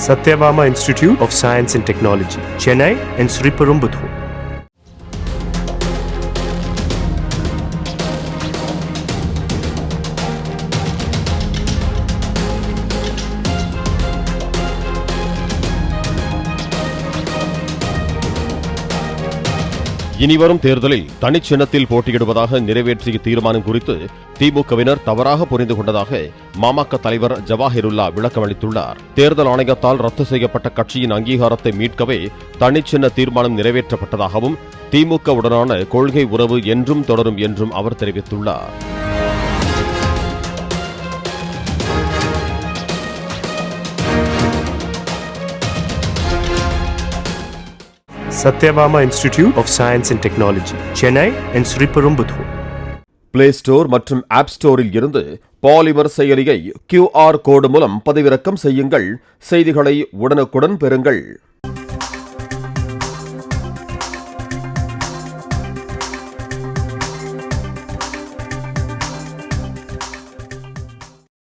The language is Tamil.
Satyabama Institute of Science and Technology, Chennai and Sriperumbudur. இனிவரும் தேர்தலில் தனிச்சின்னத்தில் போட்டியிடுவதாக நிறைவேற்றிய தீர்மானம் குறித்து திமுகவினர் தவறாக புரிந்து கொண்டதாக மாமக தலைவர் ஜவாஹிருல்லா விளக்கமளித்துள்ளார். தேர்தல் ஆணையத்தால் ரத்து செய்யப்பட்ட கட்சியின் அங்கீகாரத்தை மீட்கவே தனிச்சின்ன தீர்மானம் நிறைவேற்றப்பட்டதாகவும் திமுகவுடனான கொள்கை உறவு என்றும் தொடரும் என்றும் அவர் தெரிவித்துள்ளார். Satyabama Institute of Science and Technology, Chennai and Sriperumbudur. Play store மற்றும் ஆப் ஸ்டோரில் இருந்து பாலிமர் செயலியை QR கோடு மூலம் பதிவிறக்கம் செய்யுங்கள். செய்திகளை உடனுக்குடன் பெறுங்கள்.